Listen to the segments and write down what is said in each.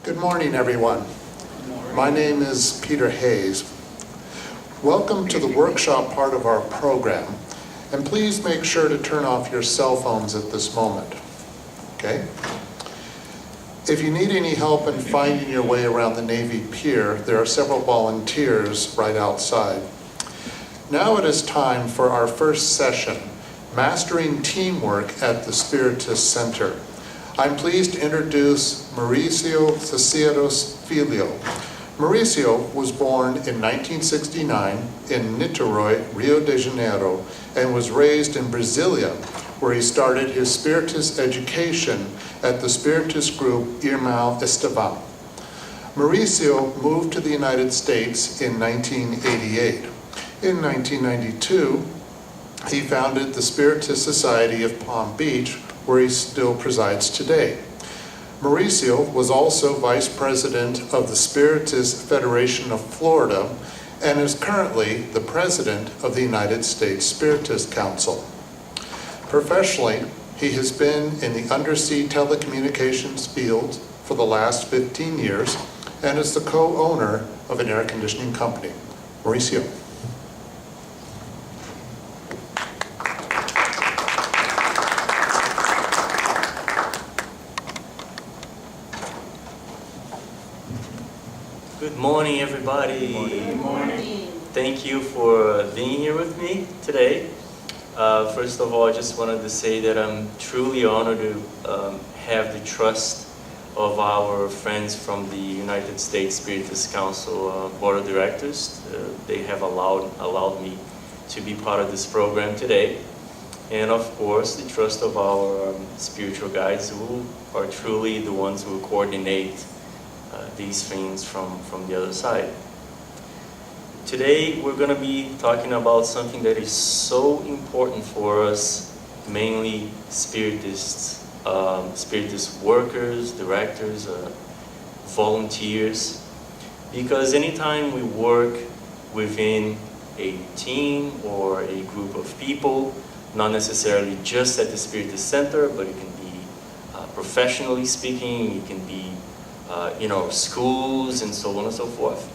Good morning, everyone. My name is Peter Hayes. Welcome to the workshop part of our program, and please make sure to turn off your cell phones at this moment, okay? If you need any help in finding your way around the Navy Pier, there are several volunteers right outside. Now it is time for our first session, Mastering Teamwork at the Spiritist Center. I'm pleased to introduce Mauricio Cisneiros Filho. Mauricio was born in 1969 in Niterói, Rio de Janeiro, and was raised in Brasilia, where he started his Spiritist education at the Spiritist group Irmão Estevão. Mauricio moved to the United States in 1988. In 1992, he founded the Spiritist Society of Palm Beach, where he still presides today. Mauricio was also Vice President of the Spiritist Federation of Florida and is currently the President of the United States Spiritist Council. Professionally, he has been in the undersea telecommunications field for the last 15 years and is the co-owner of an air conditioning company. Mauricio. Good morning, everybody. Good morning. Thank you for being here with me today. First of all, I just wanted to say that I'm truly honored to have the trust of our friends from the United States Spiritist Council Board of Directors. They have allowed me to be part of this program today. And of course, the trust of our spiritual guides, who are truly the ones who coordinate these things from the other side. Today we're going to be talking about something that is so important for us, mainly Spiritists, Spiritist workers, directors, volunteers, because anytime we work within a team or a group of people, not necessarily just at the Spiritist Center, but it can be professionally speaking, it can be schools and so on and so forth.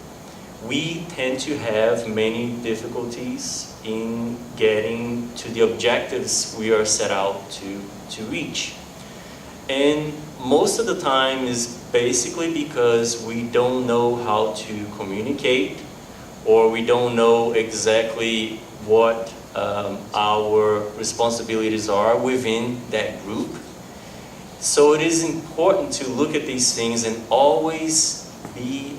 We tend to have many difficulties in getting to the objectives we are set out to reach. And most of the time is basically because we don't know how to communicate, or we don't know exactly what our responsibilities are within that group. So it is important to look at these things and always be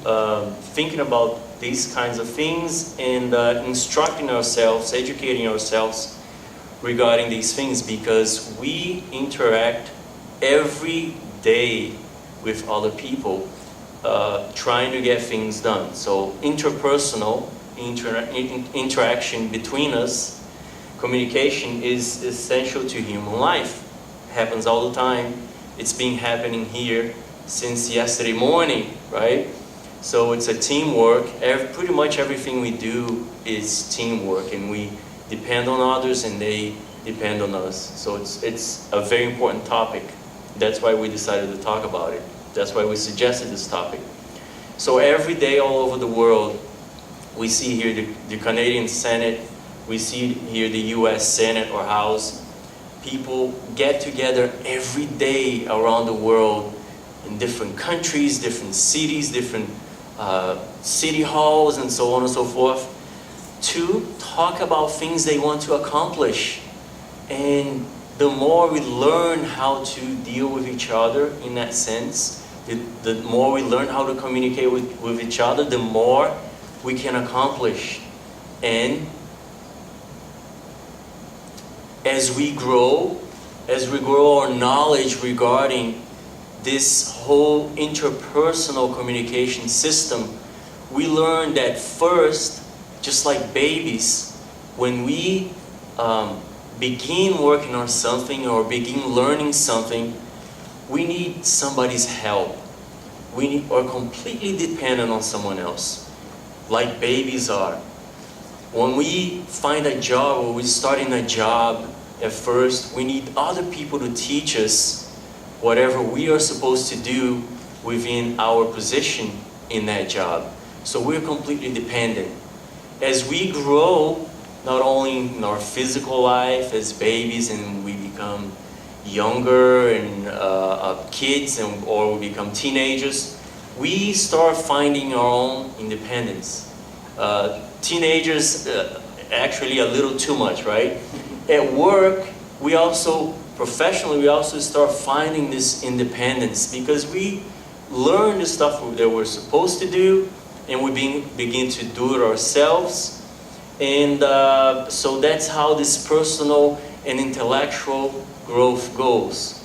thinking about these kinds of things and instructing ourselves, educating ourselves regarding these things, because we interact every day with other people trying to get things done. So interpersonal interaction between us, communication is essential to human life. It happens all the time. It's been happening here since yesterday morning, right? So it's a teamwork. Pretty much everything we do is teamwork, and we depend on others and they depend on us. So it's a very important topic. That's why we decided to talk about it. That's why we suggested this topic. So every day all over the world, we see here the Canadian Senate, we see here the U.S. Senate or House. People get together every day around the world in different countries, different cities, different city halls, and so on and so forth, to talk about things they want to accomplish. And the more we learn how to deal with each other in that sense, the more we learn how to communicate with each other, the more we can accomplish. And as we grow our knowledge regarding this whole interpersonal communication system, we learn that first, just like babies, when we begin working on something or begin learning something, we need somebody's help. We are completely dependent on someone else, like babies are. When we find a job or we're starting a job, at first we need other people to teach us whatever we are supposed to do within our position in that job. So we're completely dependent. As we grow, not only in our physical life as babies and we become younger and kids or we become teenagers, we start finding our own independence. Teenagers, actually a little too much, right? At work, professionally, we also start finding this independence because we learn the stuff that we're supposed to do and we begin to do it ourselves. And so that's how this personal and intellectual growth goes.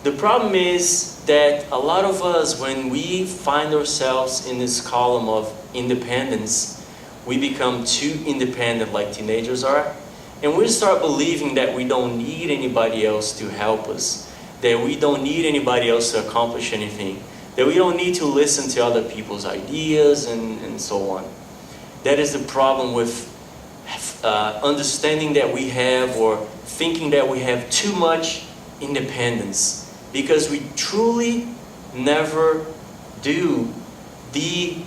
The problem is that a lot of us, when we find ourselves in this column of independence, we become too independent like teenagers are, and we start believing that we don't need anybody else to help us, that we don't need anybody else to accomplish anything, that we don't need to listen to other people's ideas and so on. That is the problem with understanding that we have or thinking that we have too much independence, because we truly never do. The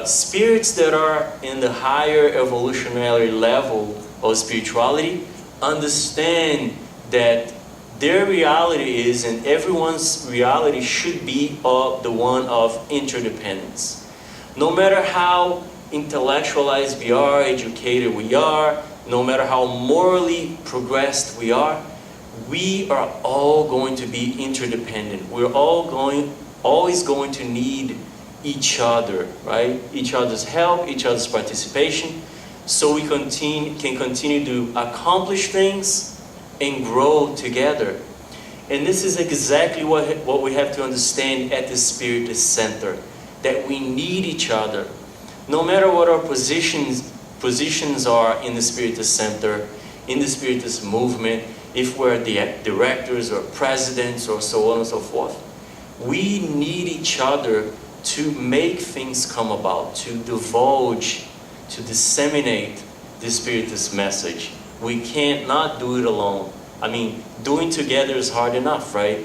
spirits that are in the higher evolutionary level of spirituality understand that their reality is, and everyone's reality should be, of the one of interdependence. No matter how intellectualized we are, educated we are, no matter how morally progressed we are all going to be interdependent. We're always going to need each other, right? Each other's help, each other's participation, so we can continue to accomplish things and grow together. And this is exactly what we have to understand at the Spiritist Center, that we need each other. No matter what our positions are in the Spiritist Center, in the Spiritist movement, if we're the directors or presidents or so on and so forth, we need each other to make things come about, to divulge, to disseminate the Spiritist message. We can't not do it alone. I mean, doing together is hard enough, right?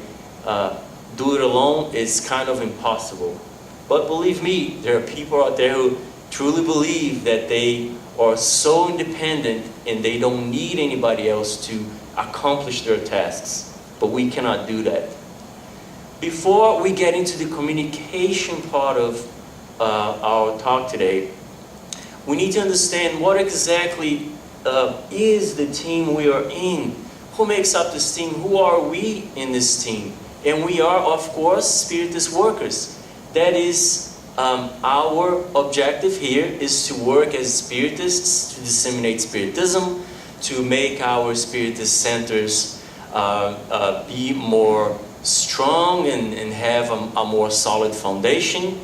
Do it alone is kind of impossible. But believe me, there are people out there who truly believe that they are so independent and they don't need anybody else to accomplish their tasks. But we cannot do that. Before we get into the communication part of our talk today, we need to understand what exactly is the team we are in. Who makes up this team? Who are we in this team? And we are, of course, Spiritist workers. That is, our objective here is to work as Spiritists, to disseminate Spiritism, to make our Spiritist centers be more strong and have a more solid foundation.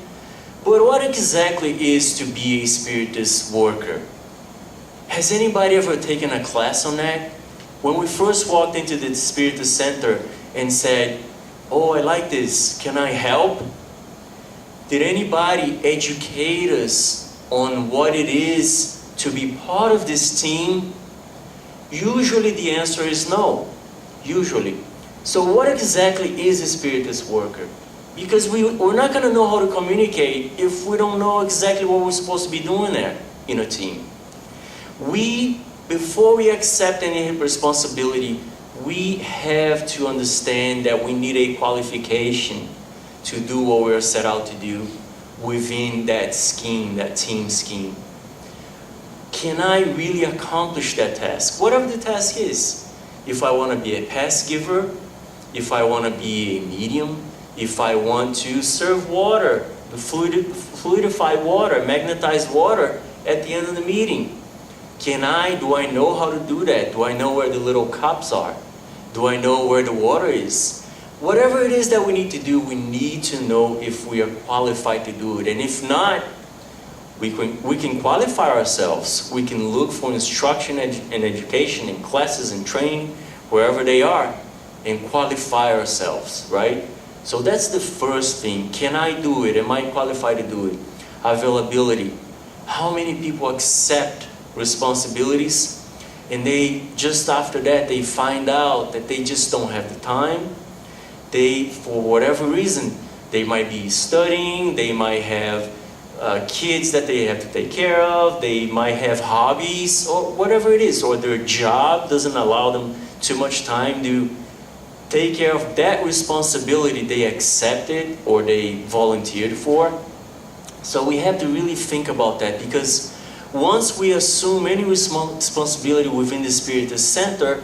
But what exactly is to be a Spiritist worker? Has anybody ever taken a class on that? When we first walked into the Spiritist Center and said, "Oh, I like this, can I help?" Did anybody educate us on what it is to be part of this team? Usually the answer is no. Usually. So what exactly is a Spiritist worker? Because we're not going to know how to communicate if we don't know exactly what we're supposed to be doing there in a team. Before we accept any responsibility, we have to understand that we need a qualification to do what we're set out to do within that scheme, that team scheme. Can I really accomplish that task? Whatever the task is. If I want to be a pass giver, if I want to be a medium, if I want to serve water, fluidified water, magnetized water at the end of the meeting. Do I know how to do that? Do I know where the little cups are? Do I know where the water is? Whatever it is that we need to do, we need to know if we are qualified to do it. And if not, we can qualify ourselves. We can look for instruction and education in classes and training, wherever they are, and qualify ourselves, right? So that's the first thing. Can I do it? Am I qualified to do it? Availability. How many people accept responsibilities and just after that they find out that they just don't have the time? For whatever reason, They might be studying, they might have kids that they have to take care of, they might have hobbies, or whatever it is, or their job doesn't allow them too much time to take care of that responsibility they accepted or they volunteered for. So we have to really think about that, because once we assume any responsibility within the Spiritist Center,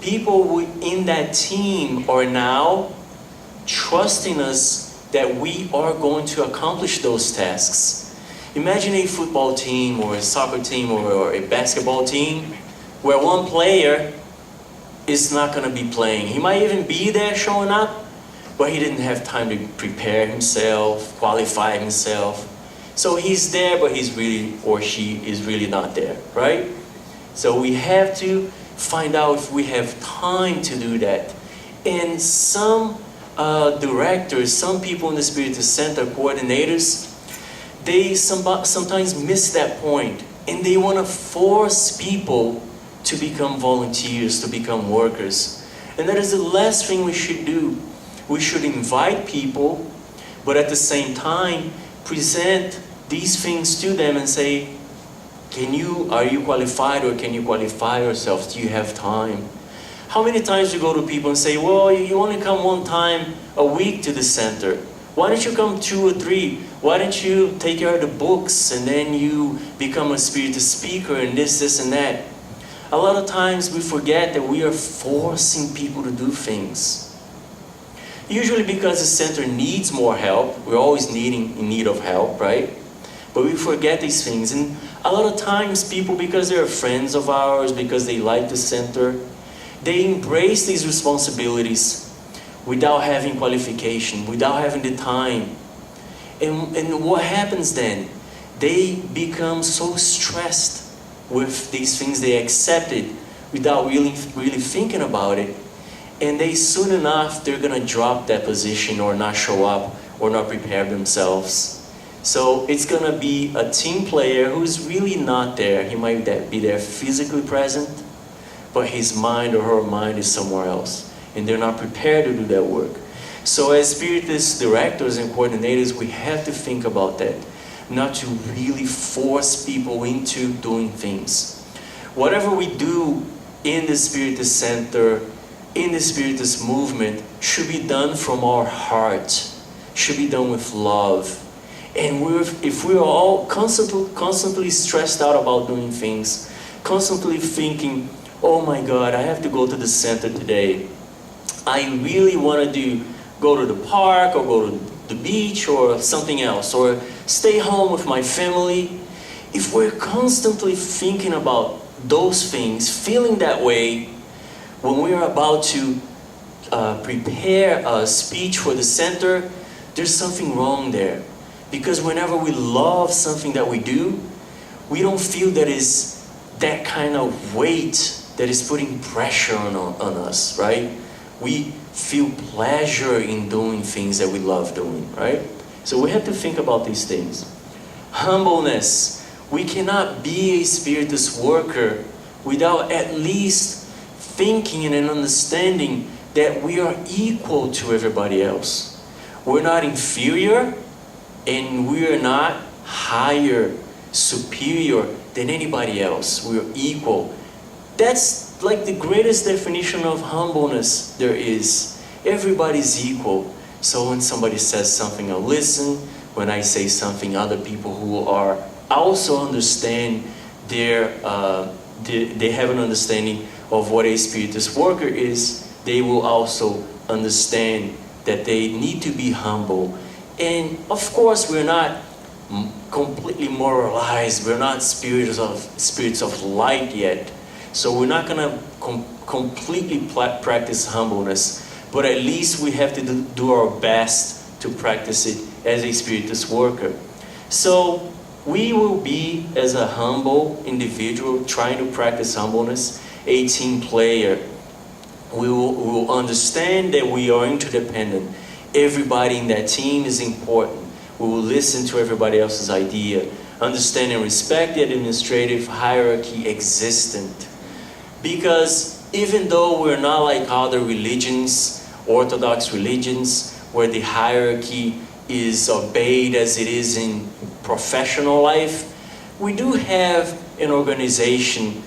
people in that team are now trusting us that we are going to accomplish those tasks. Imagine a football team or a soccer team or a basketball team where one player is not going to be playing. He might even be there showing up, but he didn't have time to prepare himself, qualify himself. So he's there, but he's really, or she is really not there, right? So we have to find out if we have time to do that. And some directors, some people in the Spiritist Center, coordinators, they sometimes miss that point, and they want to force people to become volunteers, to become workers. And that is the last thing we should do. We should invite people, but at the same time, present these things to them and say, are you qualified, or can you qualify yourself? Do you have time? How many times you go to people and say, well, you only come one time a week to the center. Why don't you come 2 or 3? Why don't you take care of the books and then you become a Spiritist speaker and this and that? A lot of times we forget that we are forcing people to do things. Usually because the center needs more help. We're always in need of help, right? But we forget these things. And a lot of times people, because they're friends of ours, because they like the center, they embrace these responsibilities without having qualification, without having the time. And what happens then? They become so stressed with these things they accepted without really thinking about it. And soon enough, they're going to drop that position or not show up or not prepare themselves. So it's going to be a team player who's really not there. He might be there physically present, but his mind or her mind is somewhere else. And they're not prepared to do that work. So as Spiritist directors and coordinators, we have to think about that. Not to really force people into doing things. Whatever we do in the Spiritist Center, in the Spiritist movement, should be done from our heart. Should be done with love. And if we're all constantly stressed out about doing things, constantly thinking, oh my God, I have to go to the center today. I really want to go to the park or go to the beach or something else, or stay home with my family. If we're constantly thinking about those things, feeling that way, when we're about to prepare a speech for the center, there's something wrong there. Because whenever we love something that we do, we don't feel that kind of weight that is putting pressure on us, right? We feel pleasure in doing things that we love doing, right? So we have to think about these things. Humbleness. We cannot be a Spiritist worker without at least thinking and understanding that we are equal to everybody else. We're not inferior, and we are not higher, superior than anybody else. We are equal. That's like the greatest definition of humbleness there is. Everybody's equal. So when somebody says something, I'll listen. When I say something, other people who are also understand they have an understanding of what a Spiritist worker is, they will also understand that they need to be humble. And of course, we're not completely moralized. We're not spirits of light yet. So we're not going to completely practice humbleness. But at least we have to do our best to practice it as a Spiritist worker. So we will be, as a humble individual trying to practice humbleness, a team player. We will understand that we are interdependent. Everybody in that team is important. We will listen to everybody else's idea. Understand and respect the administrative hierarchy existent. Because even though we're not like other religions, Orthodox religions, where the hierarchy is obeyed as it is in professional life, we do have an organization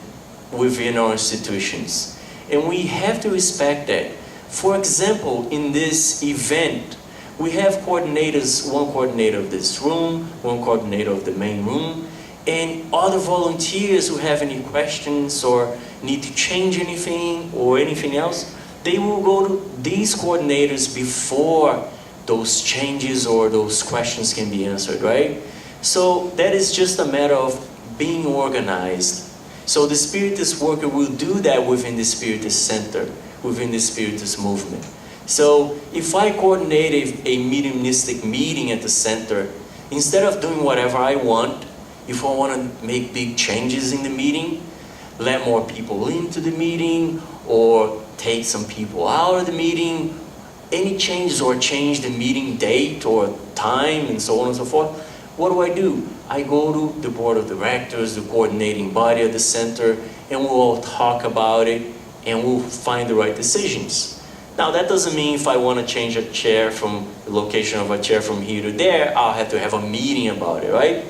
within our institutions. And we have to respect that. For example, in this event, we have coordinators, one coordinator of this room, one coordinator of the main room, and other volunteers who have any questions or need to change anything or anything else, they will go to these coordinators before those changes or those questions can be answered, right? So that is just a matter of being organized. So the Spiritist worker will do that within the Spiritist Center, within the Spiritist movement. So if I coordinate a mediumistic meeting at the center, instead of doing whatever I want, if I want to make big changes in the meeting, let more people into the meeting, or take some people out of the meeting, any changes or change the meeting date or time and so on and so forth, what do? I go to the board of directors, the coordinating body of the center, and we'll all talk about it and we'll find the right decisions. Now that doesn't mean if I want to change a chair from the location of a chair from here to there, I'll have to have a meeting about it, right?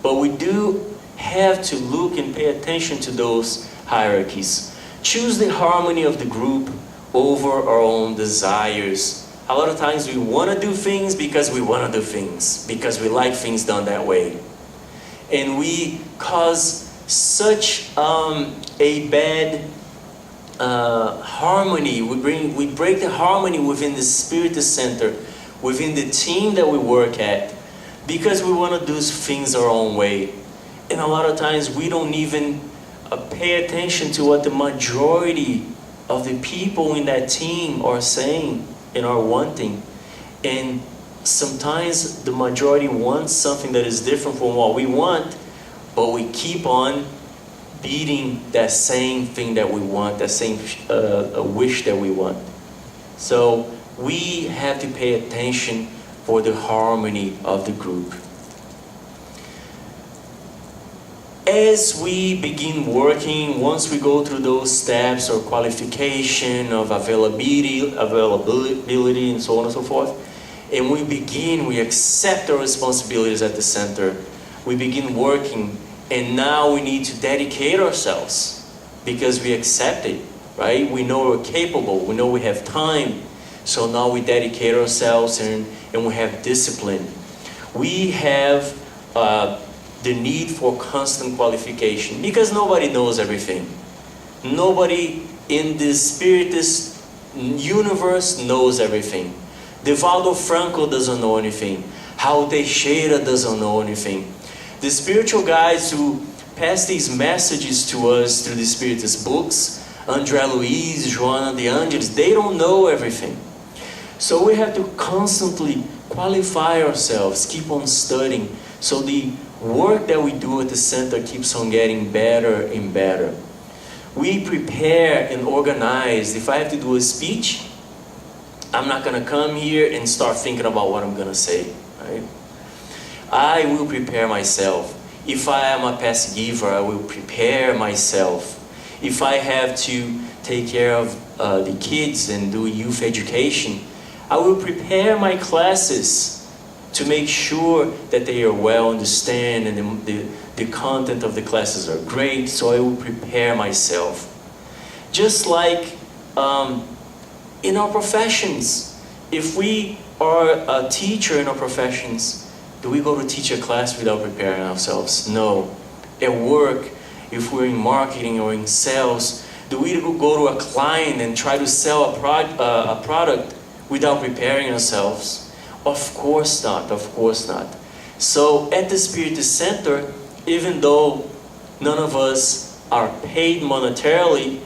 But we do have to look and pay attention to those hierarchies. Choose the harmony of the group over our own desires. A lot of times we want to do things because we want to do things, because we like things done that way. And we cause such a bad harmony. We break the harmony within the Spiritist Center, within the team that we work at, because we want to do things our own way. And a lot of times we don't even pay attention to what the majority of the people in that team are saying and are wanting. And sometimes the majority wants something that is different from what we want, but we keep on beating that same thing that we want, that same wish that we want. So we have to pay attention for the harmony of the group. As we begin working, once we go through those steps or qualification of availability and so on and so forth, and we accept our responsibilities at the center, we begin working, and now we need to dedicate ourselves because we accept it, right? We know we're capable, we know we have time, so now we dedicate ourselves and we have discipline. We have the need for constant qualification, because nobody knows everything. Nobody in the Spiritist universe knows everything. Divaldo Franco doesn't know anything. Raul Teixeira doesn't know anything. The spiritual guides who pass these messages to us through the Spiritist books, André Luiz, Joana de Angelis, they don't know everything. So we have to constantly qualify ourselves, keep on studying, so the work that we do at the center keeps on getting better and better. We prepare and organize. If I have to do a speech, I'm not going to come here and start thinking about what I'm going to say. Right? I will prepare myself. If I am a past giver, I will prepare myself. If I have to take care of the kids and do youth education, I will prepare my classes to make sure that they are well understood and the content of the classes are great, so I will prepare myself. Just like in our professions, if we are a teacher in our professions, do we go to teach a class without preparing ourselves? No. At work, if we're in marketing or in sales, do we go to a client and try to sell a product without preparing ourselves? Of course not, of course not. So at the Spiritist Center, even though none of us are paid monetarily,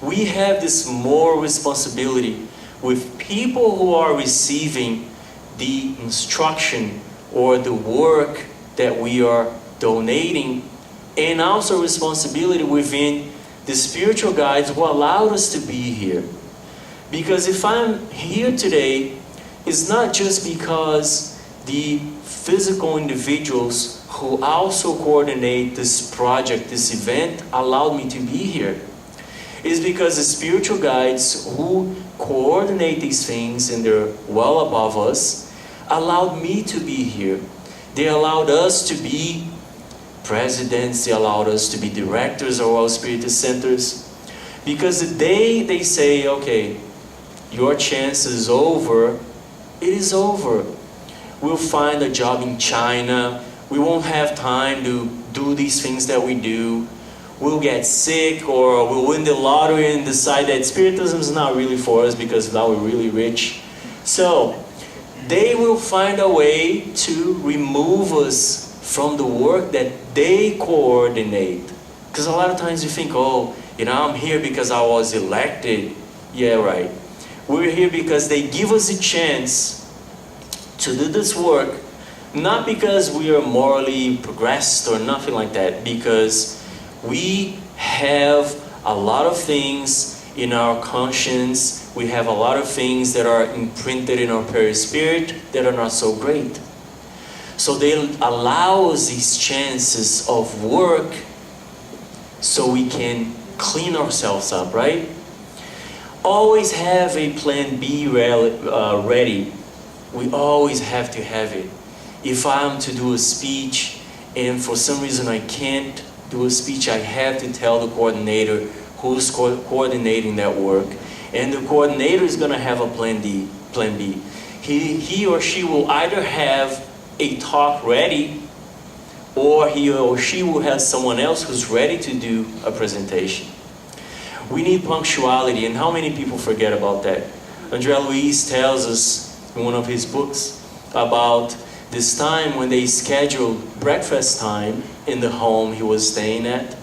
we have this moral responsibility with people who are receiving the instruction or the work that we are donating, and also responsibility within the spiritual guides who allowed us to be here. Because if I'm here today, it's not just because the physical individuals who also coordinate this project, this event, allowed me to be here. is because the spiritual guides who coordinate these things, and they're well above us, allowed me to be here. They allowed us to be presidents, they allowed us to be directors of our Spiritist centers. Because the day they say, okay, your chance is over, it is over. We'll find a job in China. We won't have time to do these things that we do. We'll get sick, or we'll win the lottery and decide that Spiritism is not really for us because now we're really rich. So, they will find a way to remove us from the work that they coordinate. Because a lot of times you think, oh, I'm here because I was elected. Yeah, right. We're here because they give us a chance to do this work, not because we are morally progressed or nothing like that, because we have a lot of things in our conscience, we have a lot of things that are imprinted in our perispirit that are not so great. So they allow us these chances of work so we can clean ourselves up, right? Always have a plan B ready. We always have to have it. If I'm to do a speech and for some reason I can't do a speech, I have to tell the coordinator who's coordinating that work. And the coordinator is going to have a plan B. He or she will either have a talk ready, or he or she will have someone else who's ready to do a presentation. We need punctuality, and how many people forget about that? André Luiz tells us in one of his books about this time when they scheduled breakfast time in the home he was staying at,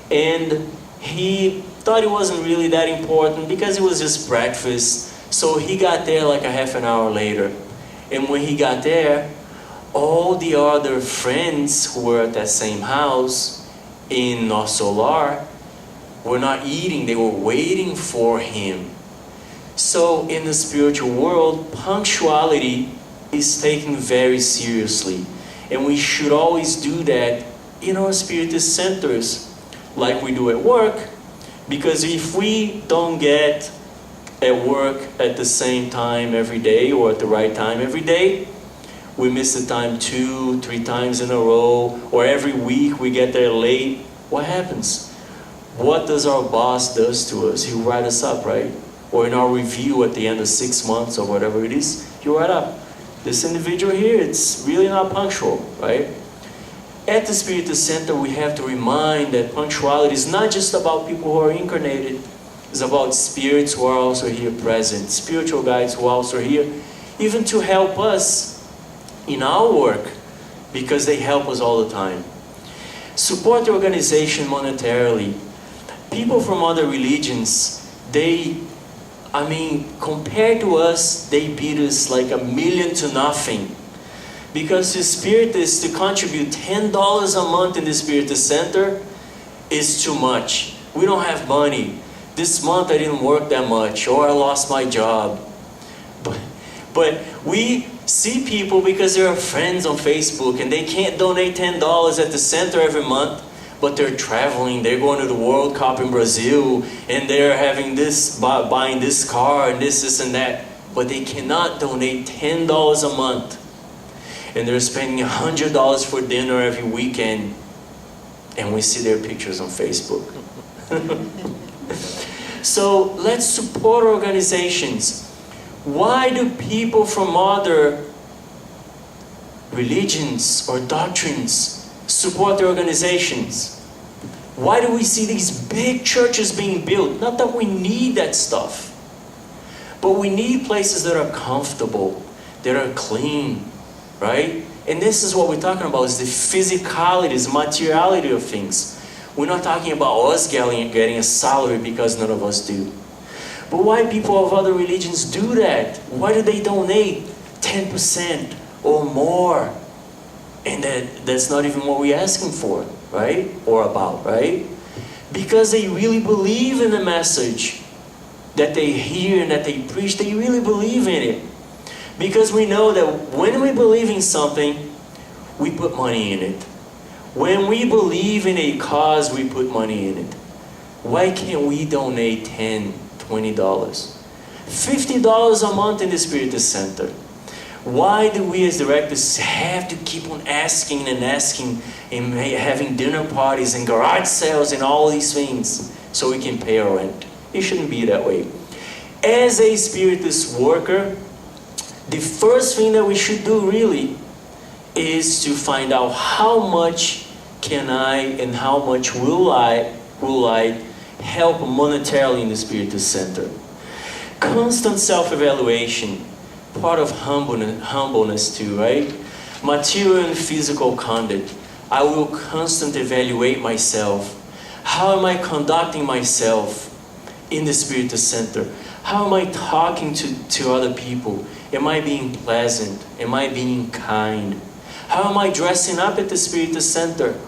and he thought it wasn't really that important because it was just breakfast, so he got there like a half an hour later. And when he got there, all the other friends who were at that same house in North Solar were not eating, they were waiting for him. So in the spiritual world, punctuality is taken very seriously. And we should always do that in our Spiritist centers, like we do at work. Because if we don't get at work at the same time every day, or at the right time every day, we miss the time 2-3 times in a row, or every week we get there late, what happens? What does our boss does to us? He'll write us up, right? Or in our review at the end of 6 months or whatever it is, he'll write up, this individual here, it's really not punctual, right? At the Spiritist Center, we have to remind that punctuality is not just about people who are incarnated. It's about spirits who are also here present, spiritual guides who are also here, even to help us in our work, because they help us all the time. Support the organization monetarily. People from other religions, compared to us, they beat us like 1,000,000 to nothing. Because the Spiritists, to contribute $10 a month in the Spiritist Center is too much. We don't have money. This month I didn't work that much, or I lost my job. But we see people because they're friends on Facebook and they can't donate $10 at the center every month, but they're traveling, they're going to the World Cup in Brazil, and they're having this, buying this car and this and that, but they cannot donate $10 a month. And they're spending $100 for dinner every weekend, and we see their pictures on Facebook. So let's support organizations. Why do people from other religions or doctrines support the organizations? Why do we see these big churches being built? Not that we need that stuff, but we need places that are comfortable, that are clean, right? And this is what we're talking about, is the physicality, the materiality of things. We're not talking about us getting a salary, because none of us do. But why people of other religions do that? Why do they donate 10% or more? And that's not even what we're asking for, right? Or about, right? Because they really believe in the message that they hear and that they preach. They really believe in it. Because we know that when we believe in something, we put money in it. When we believe in a cause, we put money in it. Why can't we donate $10, $20, $50 a month in the Spiritist Center? Why do we as directors have to keep on asking and asking and having dinner parties and garage sales and all these things so we can pay our rent? It shouldn't be that way. As a Spiritist worker, the first thing that we should do really is to find out how much can I and how much will I help monetarily in the Spiritist Center. Constant self-evaluation, part of humbleness too, right? Material and physical conduct. I will constantly evaluate myself. How am I conducting myself in the Spiritist Center? How am I talking to other people? Am I being pleasant? Am I being kind? How am I dressing up at the Spiritist Center?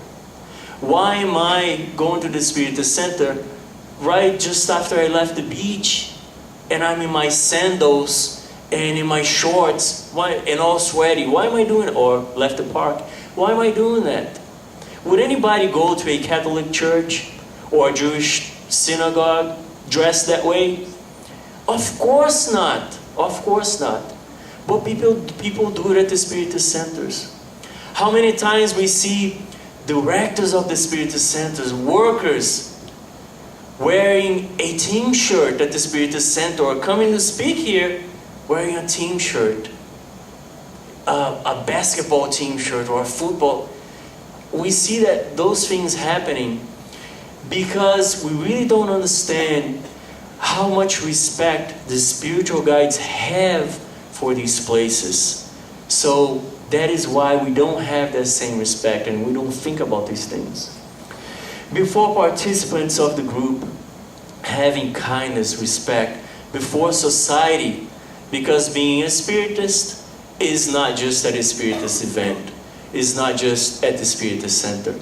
Why am I going to the Spiritist Center right just after I left the beach and I'm in my sandals and in my shorts and all sweaty? Why am I doing it? Or left the park. Why am I doing that? Would anybody go to a Catholic church or a Jewish synagogue dressed that way? Of course not. Of course not. But people do it at the Spiritist Centers. How many times we see directors of the Spiritist Centers, workers, wearing a team shirt at the Spiritist Center or coming to speak here wearing a team shirt, a basketball team shirt or a football. We see that those things happening because we really don't understand how much respect the spiritual guides have for these places. So that is why we don't have that same respect and we don't think about these things. Before participants of the group, having kindness, respect, before society, because being a Spiritist is not just at a Spiritist event, it's not just at the Spiritist Center.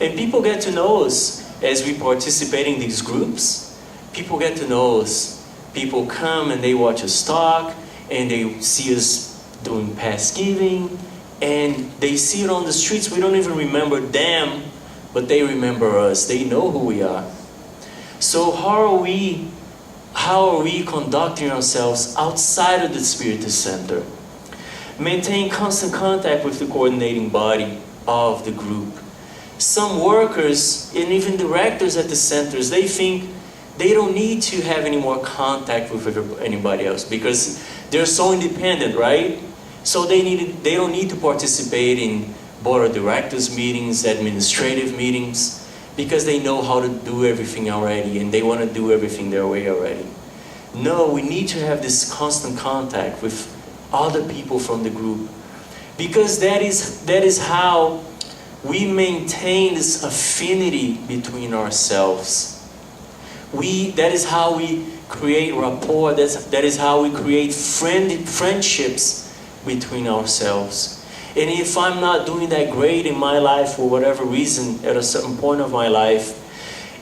And people get to know us as we participate in these groups. People get to know us. People come and they watch us talk, and they see us doing past giving, and they see it on the streets. We don't even remember them, but they remember us. They know who we are. So how are we conducting ourselves outside of the Spiritist Center? Maintain constant contact with the coordinating body of the group. Some workers and even directors at the centers, they think they don't need to have any more contact with anybody else because they're so independent, right? So they don't need to participate in board of directors meetings, administrative meetings, because they know how to do everything already and they want to do everything their way already. No, we need to have this constant contact with other people from the group, because that is how we maintain this affinity between ourselves. That is how we create rapport. That is how we create friendships between ourselves. And if I'm not doing that great in my life for whatever reason at a certain point of my life,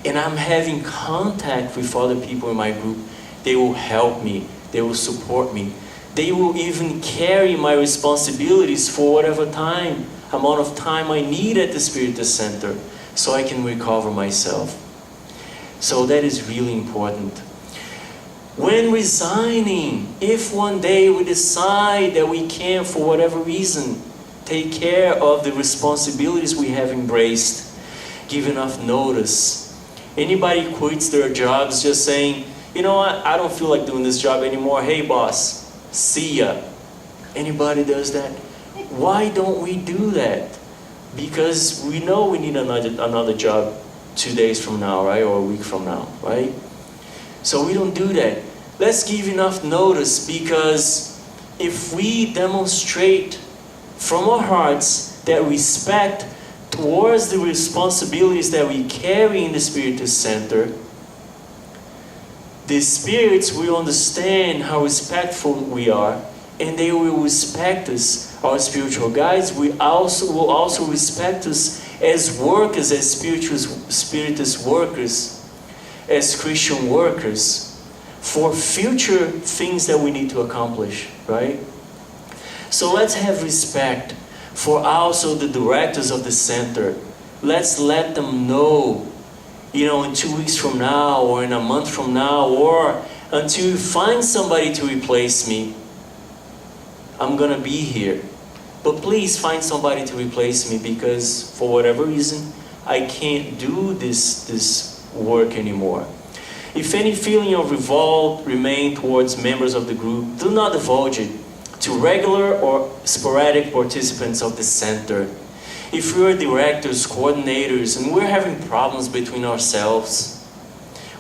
and I'm having contact with other people in my group, they will help me. They will support me. They will even carry my responsibilities for whatever amount of time I need at the Spiritist Center so I can recover myself. So that is really important. When resigning, if one day we decide that we can't, for whatever reason, take care of the responsibilities we have embraced, give enough notice. Anybody quits their jobs just saying, you know what, I don't feel like doing this job anymore. Hey boss, see ya. Anybody does that? Why don't we do that? Because we know we need another job 2 days from now, right? Or a week from now, right? So we don't do that. Let's give enough notice, because if we demonstrate from our hearts that respect towards the responsibilities that we carry in the Spiritist Center, the spirits will understand how respectful we are, and they will respect us. Our spiritual guides will also respect us as workers, as Spiritist workers, as Christian workers, for future things that we need to accomplish, right? So let's have respect for also the directors of the center. Let's let them know in 2 weeks from now, or in a month from now, or until you find somebody to replace me, I'm gonna be here. But please find somebody to replace me, because for whatever reason, I can't do this work anymore. If any feeling of revolt remain towards members of the group, do not divulge it to regular or sporadic participants of the center. If we are directors, coordinators, and we're having problems between ourselves,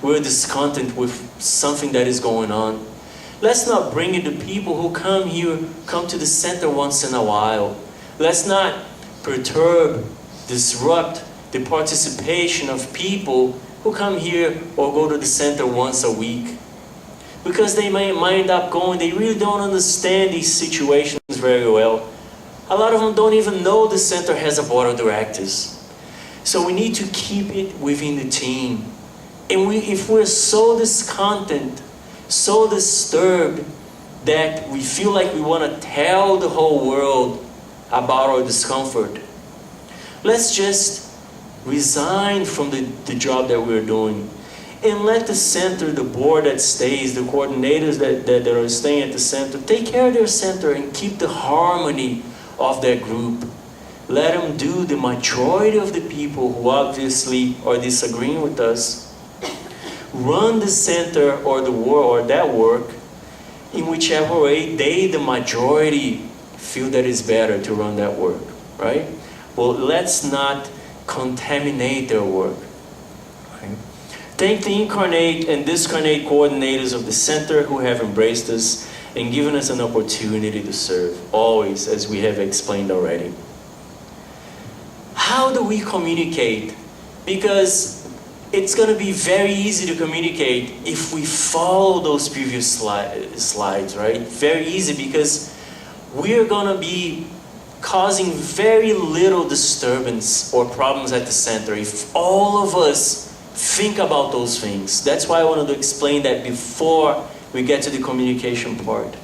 we're discontent with something that is going on, let's not bring it to people who come to the center once in a while. Let's not perturb, disrupt the participation of people who come here or go to the center once a week. Because they might end up going, they really don't understand these situations very well. A lot of them don't even know the center has a board of directors. So we need to keep it within the team. And if we're so discontent, so disturbed, that we feel like we want to tell the whole world about our discomfort, let's just resign from the job that we're doing, and let the center, the board that stays, the coordinators that are staying at the center, take care of their center and keep the harmony of that group. Let them do the majority of the people who obviously are disagreeing with us. Run the center or that work in whichever way the majority, feel that it's better to run that work, right? Well, let's not contaminate their work. Right? Thank the incarnate and discarnate coordinators of the center who have embraced us and given us an opportunity to serve, always, as we have explained already. How do we communicate? Because it's going to be very easy to communicate if we follow those previous slides, right? Very easy, because we're going to be causing very little disturbance or problems at the center if all of us think about those things. That's why I wanted to explain that before we get to the communication part.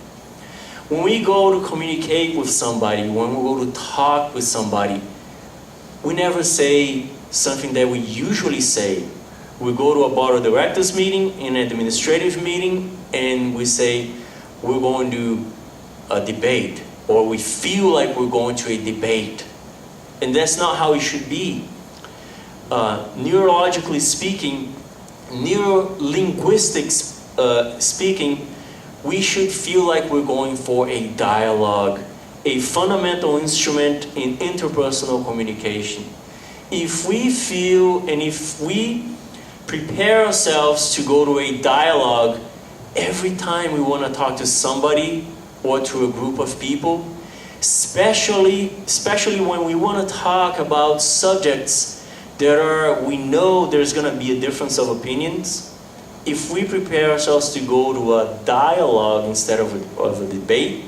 When we go to communicate with somebody, when we go to talk with somebody, we never say something that we usually say. We go to a board of directors meeting, an administrative meeting, and we say we're going to a debate, or we feel like we're going to a debate. And that's not how it should be. Neurologically speaking, neurolinguistics speaking, we should feel like we're going for a dialogue, a fundamental instrument in interpersonal communication. If we feel and if we prepare ourselves to go to a dialogue every time we want to talk to somebody or to a group of people, especially when we want to talk about subjects that we know there's going to be a difference of opinions, if we prepare ourselves to go to a dialogue instead of a debate,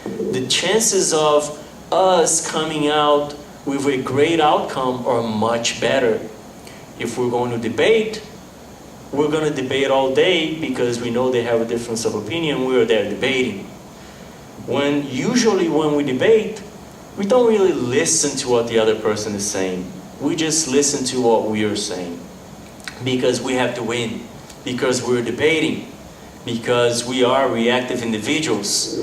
the chances of us coming out with a great outcome are much better. If we're going to debate, we're going to debate all day because we know they have a difference of opinion, we're there debating. Usually when we debate, we don't really listen to what the other person is saying. We just listen to what we are saying. Because we have to win. Because we're debating. Because we are reactive individuals.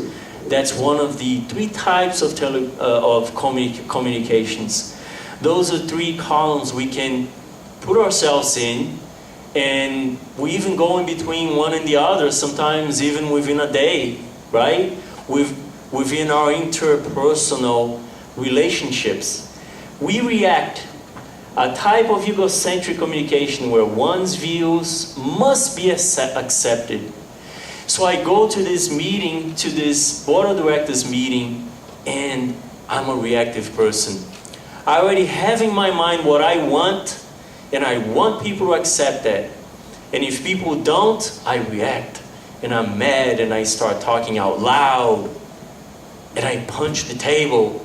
That's one of the three types of communications. Those are three columns we can put ourselves in, and we even go in between one and the other, sometimes even within a day, right? Within our interpersonal relationships. We react. A type of egocentric communication where one's views must be accepted. So I go to this meeting, to this board of directors meeting, and I'm a reactive person. I already have in my mind what I want, and I want people to accept that. And if people don't, I react. And I'm mad, and I start talking out loud. And I punch the table.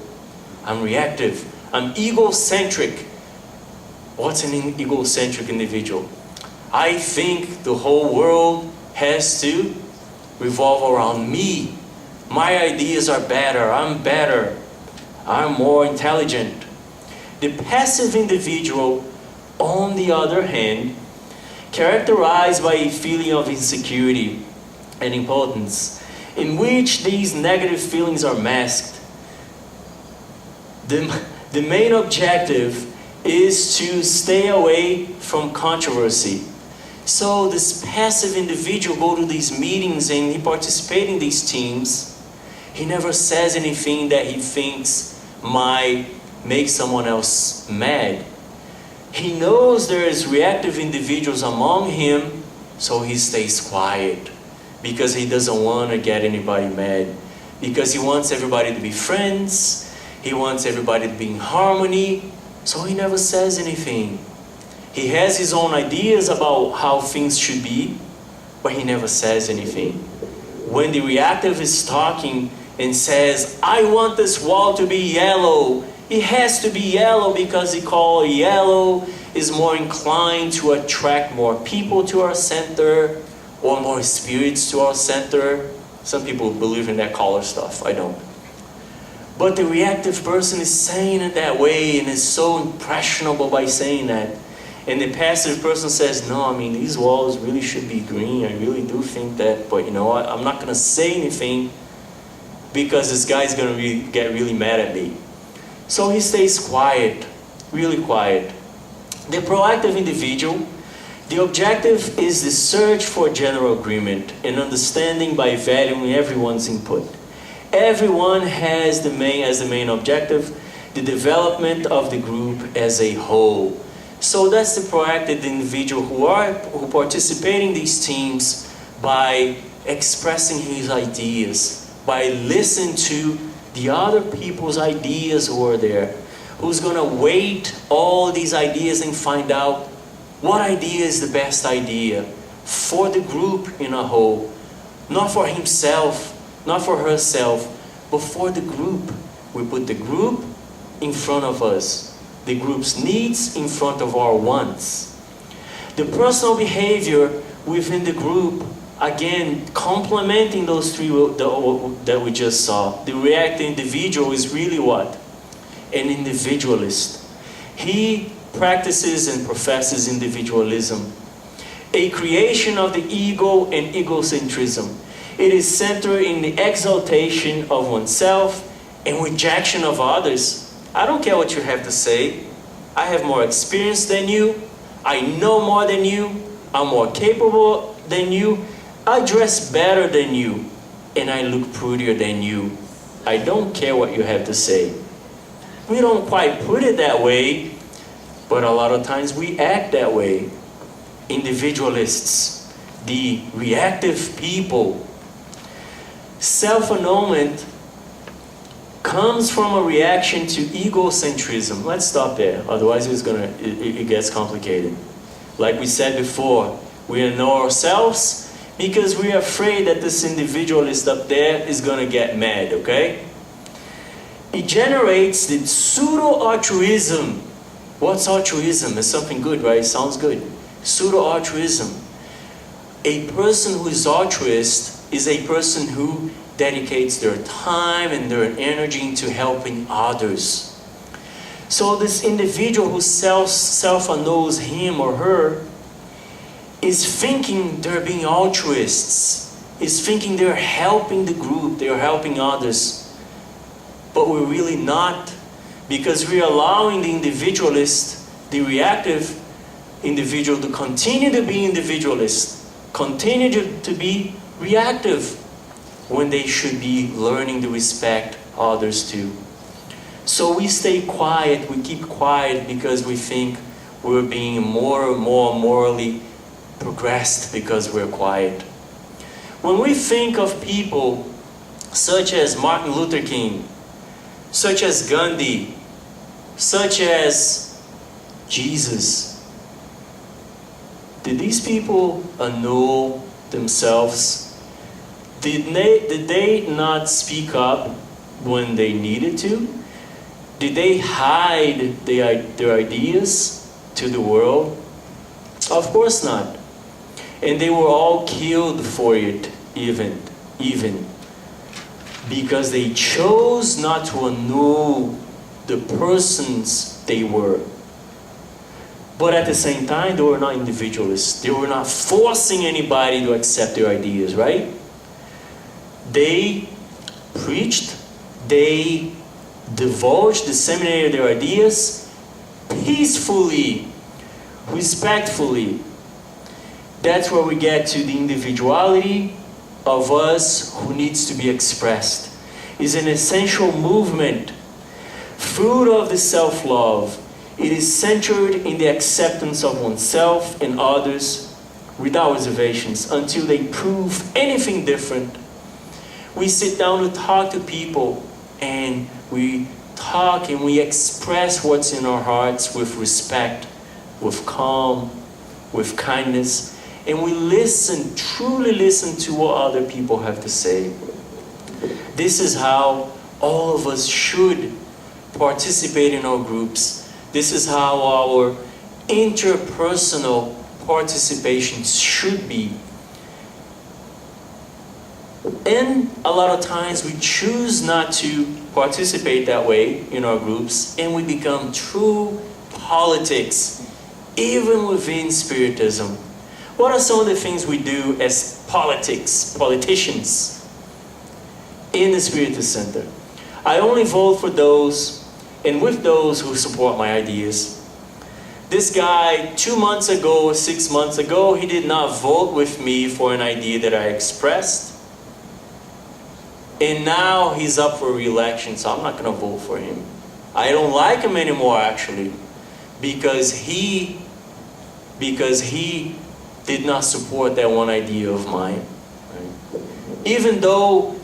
I'm reactive. I'm egocentric. What's an egocentric individual? I think the whole world has to revolve around me. My ideas are better. I'm more intelligent. The passive individual on the other hand, characterized by a feeling of insecurity and impotence, in which these negative feelings are masked. The main objective is to stay away from controversy. So this passive individual go to these meetings and he participates in these teams. He never says anything that he thinks might make someone else mad. He knows there is reactive individuals among him, so he stays quiet because he doesn't want to get anybody mad. Because he wants everybody to be friends. He wants everybody to be in harmony, so he never says anything. He has his own ideas about how things should be, but he never says anything. When the reactive is talking and says, I want this wall to be yellow, it has to be yellow because the color yellow is more inclined to attract more people to our center or more spirits to our center. Some people believe in that color stuff, I don't. But the reactive person is saying it that way and is so impressionable by saying that. And the passive person says, no, I mean, these walls really should be green. I really do think that, but you know what? I'm not going to say anything because this guy's going to get really mad at me. So he stays quiet, really quiet. The proactive individual, the objective is the search for general agreement and understanding by valuing everyone's input. Everyone has as the main objective, the development of the group as a whole. So that's the proactive individual who participate in these teams by expressing his ideas, by listening to the other people's ideas who are there, who's going to weight all these ideas and find out what idea is the best idea for the group in a whole, not for himself, not for herself, but for the group. We put the group in front of us, the group's needs in front of our wants. The personal behavior within the group, again, complementing those three that we just saw. The reactive individual is really what? An individualist. He practices and professes individualism, a creation of the ego and egocentrism. It is centered in the exaltation of oneself and rejection of others. I don't care what you have to say. I have more experience than you. I know more than you. I'm more capable than you. I dress better than you. And I look prettier than you. I don't care what you have to say. We don't quite put it that way, but a lot of times we act that way. Individualists, the reactive people. Self-annulment comes from a reaction to egocentrism. Let's stop there, otherwise it gets complicated. Like we said before, we know ourselves because we're afraid that this individualist up there is going to get mad, okay? It generates the pseudo-altruism. What's altruism? It's something good, right? It sounds good. Pseudo-altruism. A person who is altruist is a person who dedicates their time and their energy into helping others. So this individual who self-annuls him or her is thinking they're being altruists, is thinking they're helping the group, they're helping others. But we're really not, because we're allowing the individualist, the reactive individual, to continue to be individualist, continue to be reactive, when they should be learning to respect others too. So we stay quiet, we keep quiet because we think we're being more and more morally progressed because we're quiet. When we think of people such as Martin Luther King, such as Gandhi, such as Jesus, did these people annul themselves? Did they not speak up when they needed to? Did they hide their ideas to the world? Of course not. And they were all killed for it, even because they chose not to annul the persons they were. But at the same time, they were not individualists. They were not forcing anybody to accept their ideas, right? They preached, they divulged, disseminated their ideas peacefully, respectfully. That's where we get to the individuality of us who needs to be expressed. It's an essential movement, fruit of the self-love. It is centered in the acceptance of oneself and others without reservations until they prove anything different. We sit down to talk to people, and we talk and we express what's in our hearts with respect, with calm, with kindness, and we listen, truly listen to what other people have to say. This is how all of us should participate in our groups. This is how our interpersonal participation should be. And a lot of times we choose not to participate that way in our groups, and we become true politics, even within Spiritism. What are some of the things we do as politicians in the Spiritist Center? I only vote for those and with those who support my ideas. This guy, 2 months ago or 6 months ago, he did not vote with me for an idea that I expressed. And now he's up for re-election, so I'm not going to vote for him. I don't like him anymore, actually, because he did not support that one idea of mine. Right? Even though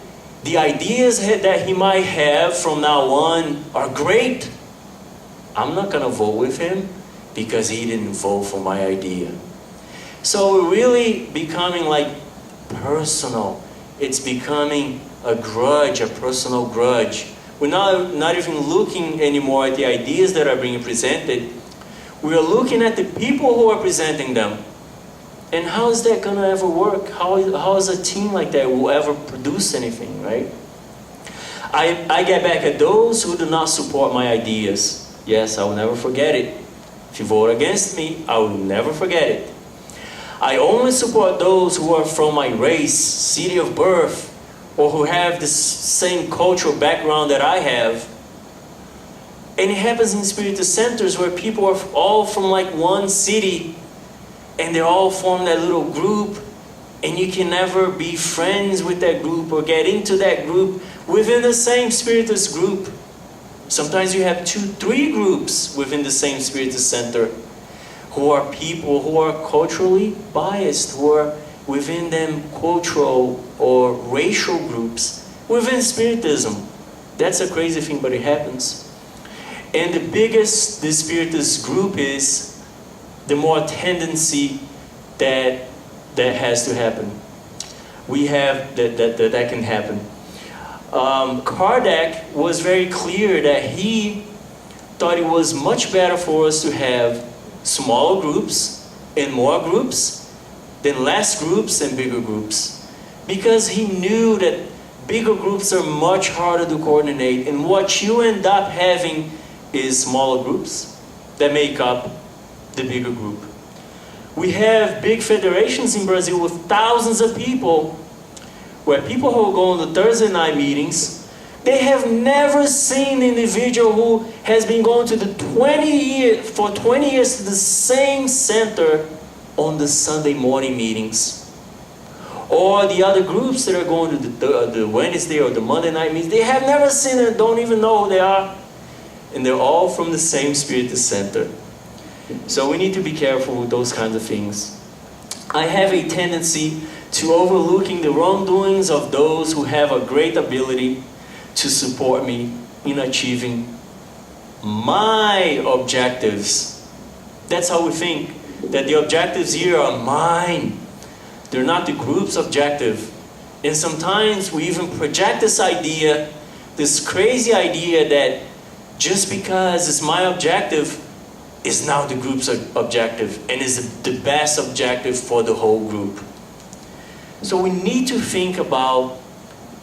the ideas that he might have from now on are great, I'm not going to vote with him because he didn't vote for my idea. So we're really becoming like personal. It's becoming a grudge, a personal grudge. We're not even looking anymore at the ideas that are being presented. We are looking at the people who are presenting them. And how is that going to ever work? How is a team like that will ever produce anything, right? I get back at those who do not support my ideas. Yes, I will never forget it. If you vote against me, I will never forget it. I only support those who are from my race, city of birth, or who have the same cultural background that I have. And it happens in Spiritist centers where people are all from like one city, and they all form that little group, and you can never be friends with that group or get into that group within the same Spiritist group. Sometimes you have 2, 3 groups within the same Spiritist center who are people who are culturally biased, who are within them cultural or racial groups within Spiritism. That's a crazy thing, but it happens. And the biggest the Spiritist group is, the more tendency that has to happen. We have that can happen. Kardec was very clear that he thought it was much better for us to have smaller groups and more groups than less groups and bigger groups. Because he knew that bigger groups are much harder to coordinate, and what you end up having is smaller groups that make up the bigger group. We have big federations in Brazil with thousands of people, where people who go on the Thursday night meetings, they have never seen an individual who has been going to for 20 years to the same center on the Sunday morning meetings. Or the other groups that are going to the Wednesday or the Monday night meetings, they have never seen it, don't even know who they are. And they're all from the same Spiritist center. So we need to be careful with those kinds of things. I have a tendency to overlooking the wrongdoings of those who have a great ability to support me in achieving my objectives. That's how we think, that the objectives here are mine. They're not the group's objective. And sometimes we even project this idea, this crazy idea that just because it's my objective is now the group's objective and is the best objective for the whole group. So we need to think about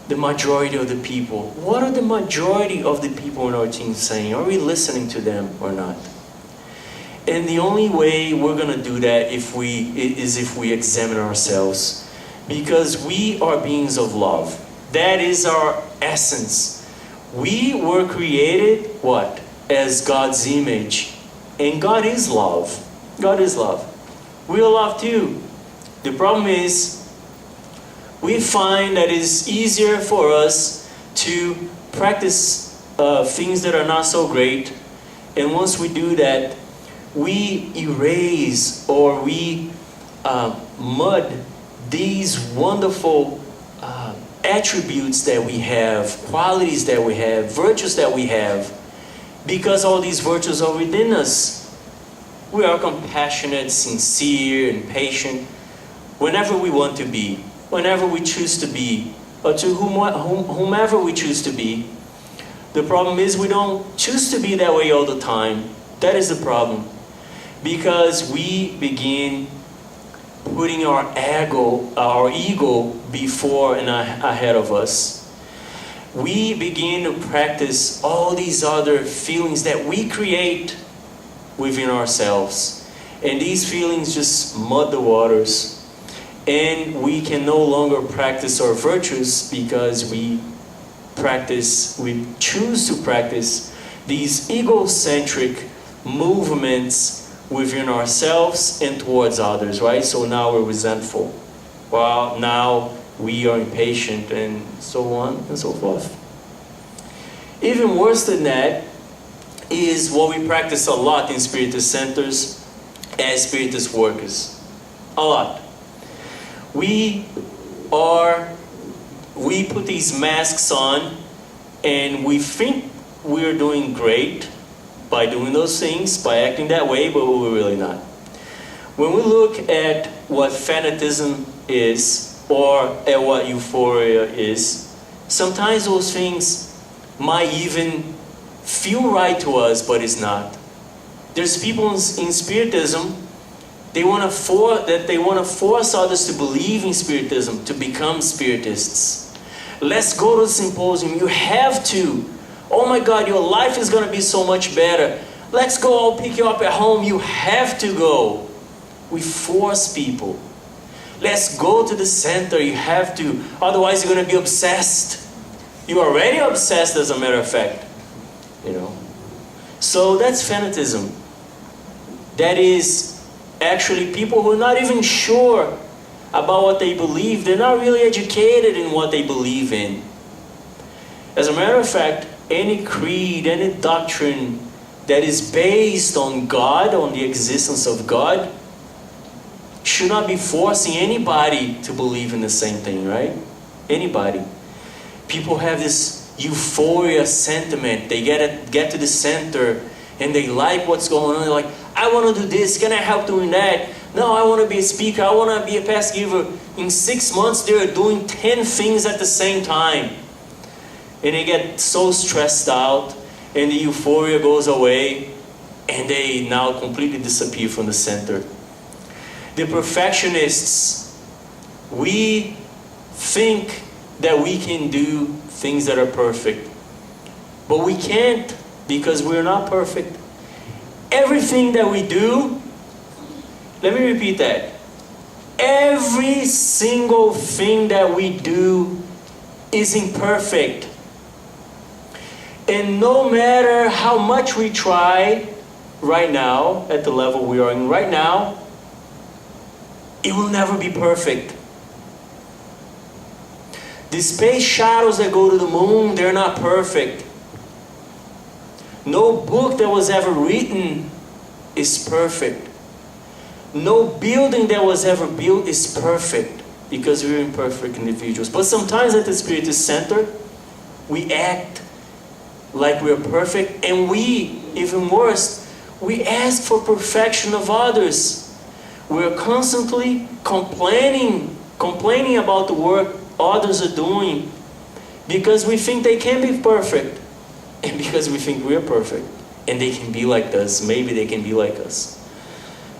the majority of the people. What are the majority of the people in our team saying? Are we listening to them or not? And the only way we're going to do that is if we examine ourselves. Because we are beings of love. That is our essence. We were created, what? As God's image. And God is love. God is love. We are love too. The problem is, we find that it's easier for us to practice things that are not so great. And once we do that, we erase or we mud these wonderful attributes that we have, qualities that we have, virtues that we have, because all these virtues are within us. We are compassionate, sincere, and patient whenever we want to be, whenever we choose to be, or to whomever we choose to be. The problem is we don't choose to be that way all the time. That is the problem. Because we begin putting our ego before and ahead of us. We begin to practice all these other feelings that we create within ourselves. And these feelings just mud the waters. And we can no longer practice our virtues because we choose to practice these egocentric movements within ourselves and towards others, right? So now we're resentful. Well, now we are impatient and so on and so forth. Even worse than that is what we practice a lot in Spiritist centers as Spiritist workers. A lot. We put these masks on and we think we're doing great by doing those things, by acting that way, but we're really not. When we look at what fanatism is, or at what euphoria is, sometimes those things might even feel right to us, but it's not. There's people in Spiritism, they want to force others to believe in Spiritism, to become Spiritists. Let's go to the symposium. You have to. Oh my God, your life is going to be so much better. Let's go, I'll pick you up at home. You have to go. We force people. Let's go to the center. You have to. Otherwise, you're going to be obsessed. You're already obsessed, as a matter of fact. So that's fanatism. That is actually people who are not even sure about what they believe. They're not really educated in what they believe in. As a matter of fact, any creed, any doctrine that is based on God, on the existence of God, should not be forcing anybody to believe in the same thing, right? Anybody. People have this euphoria sentiment. They get to the center and they like what's going on. They're like, I want to do this. Can I help doing that? No, I want to be a speaker. I want to be a past giver. In 6 months, they're doing 10 things at the same time. And they get so stressed out, and the euphoria goes away, and they now completely disappear from the center. The perfectionists, we think that we can do things that are perfect. But we can't, because we're not perfect. Everything that we do, let me repeat that. Every single thing that we do is imperfect. And no matter how much we try right now, at the level we are in right now, it will never be perfect. The space shuttles that go to the moon, they're not perfect. No book that was ever written is perfect. No building that was ever built is perfect, because we're imperfect individuals. But sometimes at the Spiritist Center, we act like we're perfect, and we, even worse, we ask for perfection of others. We're constantly complaining about the work others are doing, because we think they can be perfect, and because we think we're perfect, and they can be like us. Maybe they can be like us.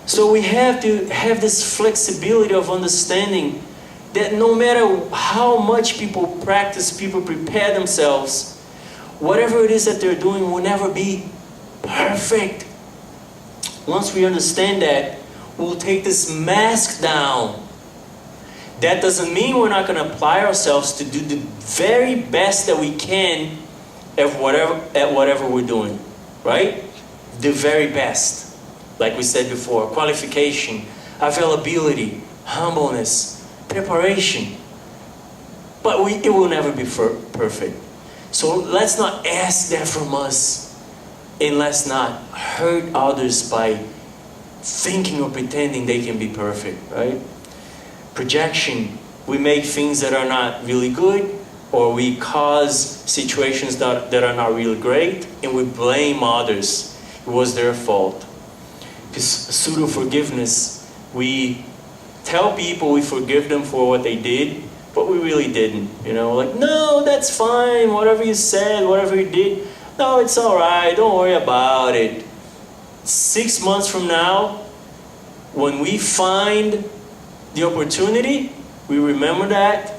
So we have to have this flexibility of understanding that no matter how much people practice, people prepare themselves, whatever it is that they're doing will never be perfect. Once we understand that, we'll take this mask down. That doesn't mean we're not going to apply ourselves to do the very best that we can at whatever we're doing, right? The very best. Like we said before, qualification, availability, humbleness, preparation. But it will never be perfect. So let's not ask that from us. And let's not hurt others by thinking or pretending they can be perfect, right? Projection. We make things that are not really good, or we cause situations that are not really great, and we blame others. It was their fault. Pseudo-forgiveness. We tell people we forgive them for what they did, but we really didn't. Like, no, that's fine. Whatever you said, whatever you did, no, it's all right. Don't worry about it. 6 months from now, when we find the opportunity, we remember that,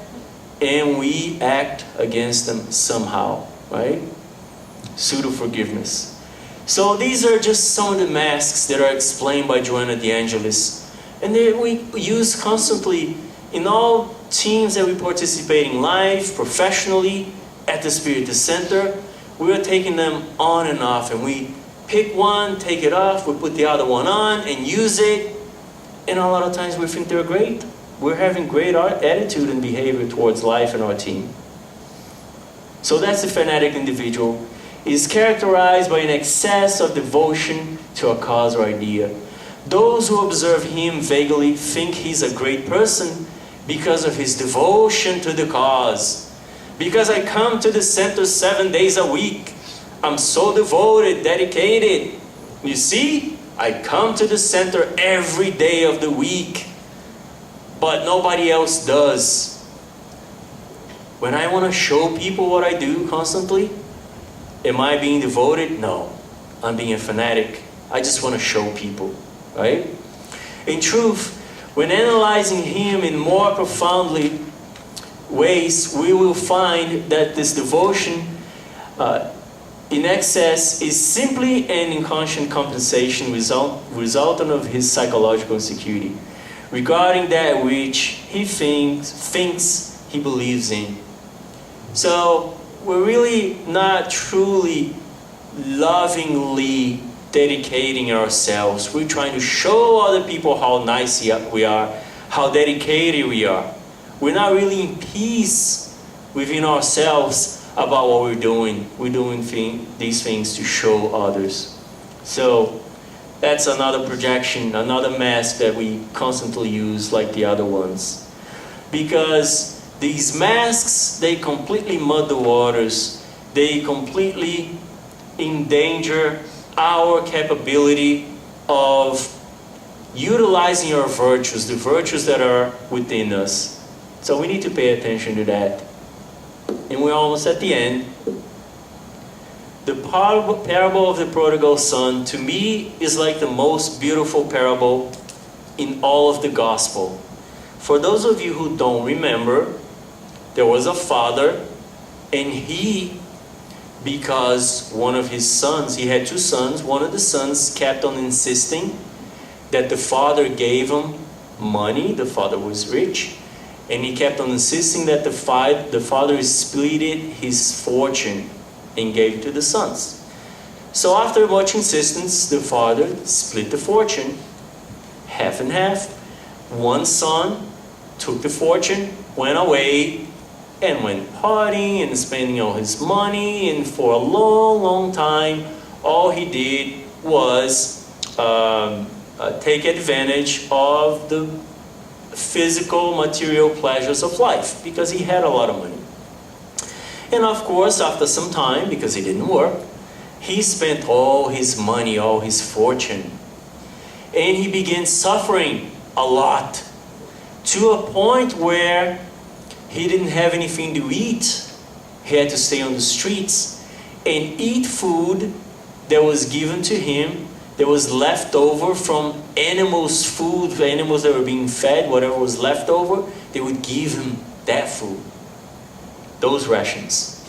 and we act against them somehow, right? Pseudo-forgiveness. So these are just some of the masks that are explained by Joanna De Angelis, and that we use constantly in all teams that we participate in life, professionally, at the Spiritist Center. We are taking them on and off, and we pick one, take it off, we put the other one on and use it, and a lot of times we think they're great. We're having great attitude and behavior towards life and our team. So that's the fanatic individual. It is characterized by an excess of devotion to a cause or idea. Those who observe him vaguely think he's a great person because of his devotion to the cause. Because I come to the center 7 days a week. I'm so devoted, dedicated. You see, I come to the center every day of the week. But nobody else does. When I want to show people what I do constantly, am I being devoted? No. I'm being a fanatic. I just want to show people, right? In truth, when analyzing him in more profoundly ways, we will find that this devotion in excess is simply an inconscient compensation resultant of his psychological insecurity regarding that which he thinks he believes in. So we're really not truly lovingly dedicating ourselves. We're trying to show other people how nice we are, how dedicated we are. We're not really in peace within ourselves about what we're doing. We're doing these things to show others. So that's another projection, another mask that we constantly use like the other ones. Because these masks, they completely mud the waters. They completely endanger our capability of utilizing our virtues, the virtues that are within us. So we need to pay attention to that. And we're almost at the end. The parable of the prodigal son, to me, is like the most beautiful parable in all of the gospel. For those of you who don't remember, there was a father, and he, because one of his sons, he had two sons, one of the sons kept on insisting that the father gave him money. The father was rich. And he kept on insisting that the father split his fortune and gave it to the sons. So after much insistence, the father split the fortune, half and half. One son took the fortune, went away, and went partying and spending all his money. And for a long, long time, all he did was take advantage of the physical, material pleasures of life, because he had a lot of money. And of course, after some time, because he didn't work, he spent all his money, all his fortune. And he began suffering a lot, to a point where he didn't have anything to eat. He had to stay on the streets and eat food that was given to him, that was left over from animals' food, the animals that were being fed, whatever was left over, they would give him that food, those rations.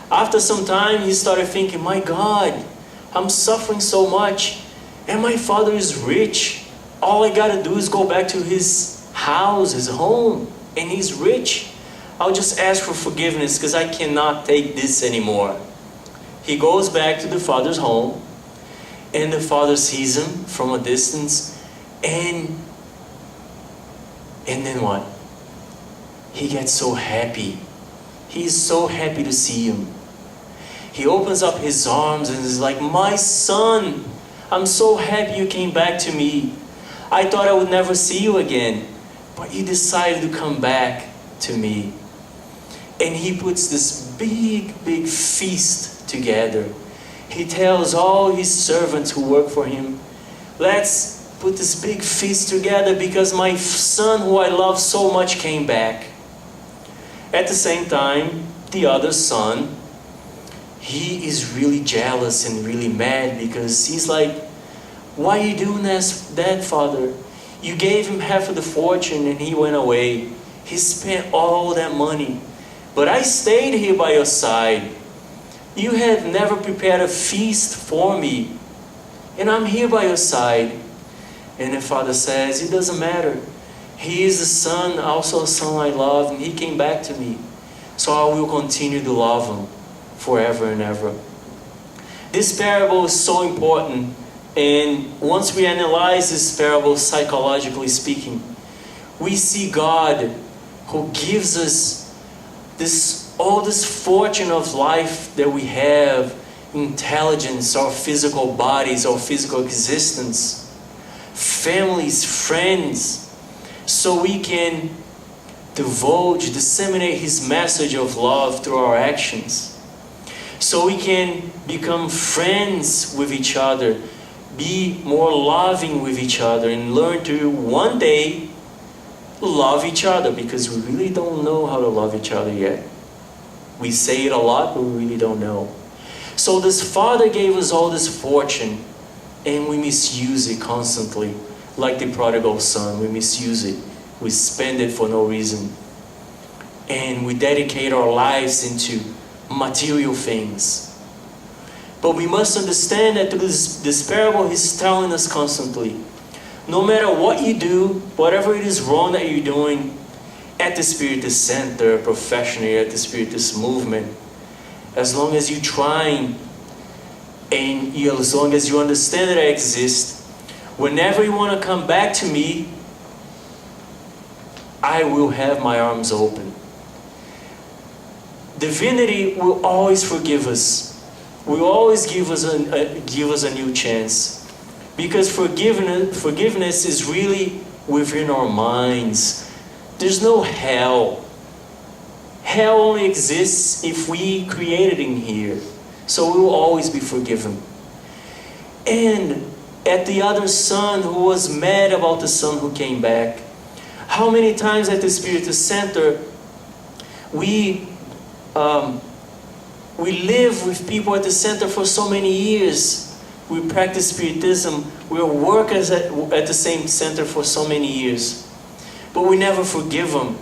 After some time, he started thinking, my God, I'm suffering so much. And my father is rich. All I gotta do is go back to his house, his home, and he's rich. I'll just ask for forgiveness because I cannot take this anymore. He goes back to the father's home, and the father sees him from a distance, and then what? He gets so happy. He's so happy to see him. He opens up his arms and is like, "My son, I'm so happy you came back to me. I thought I would never see you again, but you decided to come back to me." And he puts this big feast together. He tells all his servants who work for him, "Let's put this big feast together because my son who I love so much came back." At the same time, the other son, he is really jealous and really mad because he's like, "Why are you doing that, father? You gave him half of the fortune and he went away. He spent all that money. But I stayed here by your side. You had never prepared a feast for me. And I'm here by your side." And the father says, "It doesn't matter. He is a son, also a son I love, and he came back to me. So I will continue to love him forever and ever." This parable is so important. And once we analyze this parable psychologically speaking, we see God who gives us all this fortune of life that we have, intelligence, our physical bodies, our physical existence, families, friends, so we can disseminate His message of love through our actions. So we can become friends with each other, be more loving with each other, and learn to one day love each other, because we really don't know how to love each other yet. We say it a lot, but we really don't know. So this father gave us all this fortune, and we misuse it constantly. Like the prodigal son, we misuse it. We spend it for no reason. And we dedicate our lives into material things. But we must understand that through this parable, He's telling us constantly, no matter what you do, whatever it is wrong that you're doing, at the Spiritist Center, professionally, at the Spiritist movement, as long as you're trying, and as long as you understand that I exist, whenever you want to come back to me, I will have my arms open. Divinity will always forgive us. Will always give us a new chance. Because forgiveness is really within our minds. There's no hell. Hell only exists if we create it in here. So we will always be forgiven. And at the other son who was mad about the son who came back, how many times at the Spiritist Center we live with people at the center for so many years. We practice Spiritism. We work at the same center for so many years. But we never forgive them.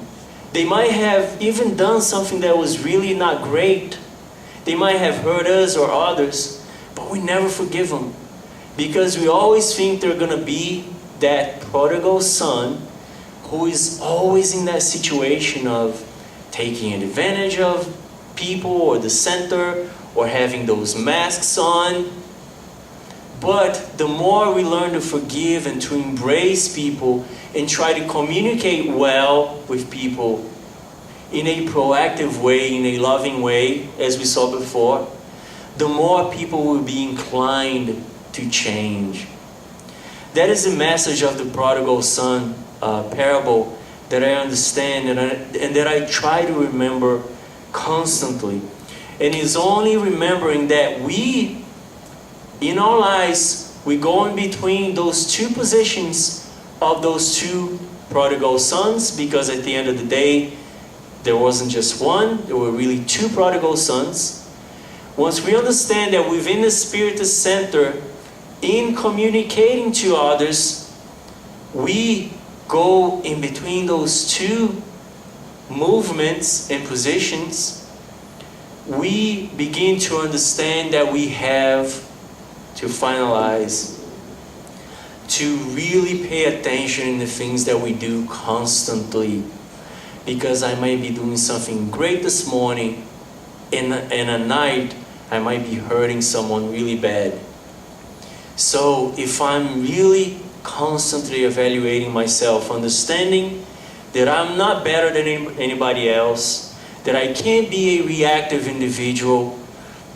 They might have even done something that was really not great. They might have hurt us or others, but we never forgive them. Because we always think they're going to be that prodigal son who is always in that situation of taking advantage of people or the center, or having those masks on. But the more we learn to forgive and to embrace people and try to communicate well with people in a proactive way, in a loving way, as we saw before, the more people will be inclined to change. That is the message of the prodigal son parable that I understand and that I try to remember constantly. And it's only remembering that we, in our lives, we go in between those two positions of those two prodigal sons, because at the end of the day, there wasn't just one, there were really two prodigal sons. Once we understand that within the Spiritist Center, in communicating to others, we go in between those two movements and positions, we begin to understand that we have to finalize to really pay attention in the things that we do constantly. Because I might be doing something great this morning, and at night I might be hurting someone really bad. So if I'm really constantly evaluating myself, understanding that I'm not better than anybody else, that I can't be a reactive individual,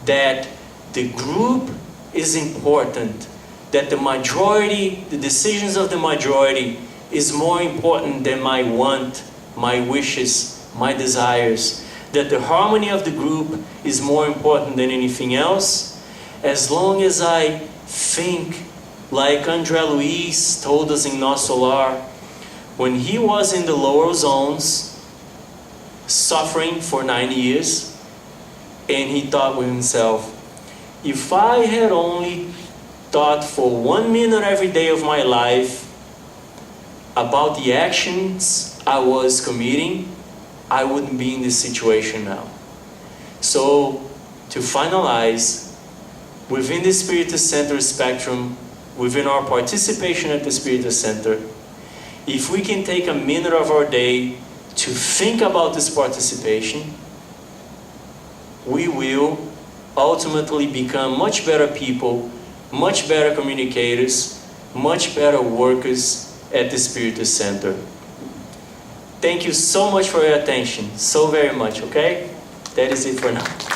that the group is important, that the majority, the decisions of the majority is more important than my want, my wishes, my desires, that the harmony of the group is more important than anything else. As long as I think like André Luiz told us in Nosso Lar, when he was in the lower zones, suffering for 9 years, and he thought with himself, if I had only thought for 1 minute every day of my life about the actions I was committing, I wouldn't be in this situation now. So, to finalize, within the Spiritist Center spectrum, within our participation at the Spiritist Center, if we can take a minute of our day to think about this participation, we will ultimately become much better people, much better communicators, much better workers at the Spiritist Center. Thank you so much for your attention, so very much, okay? That is it for now.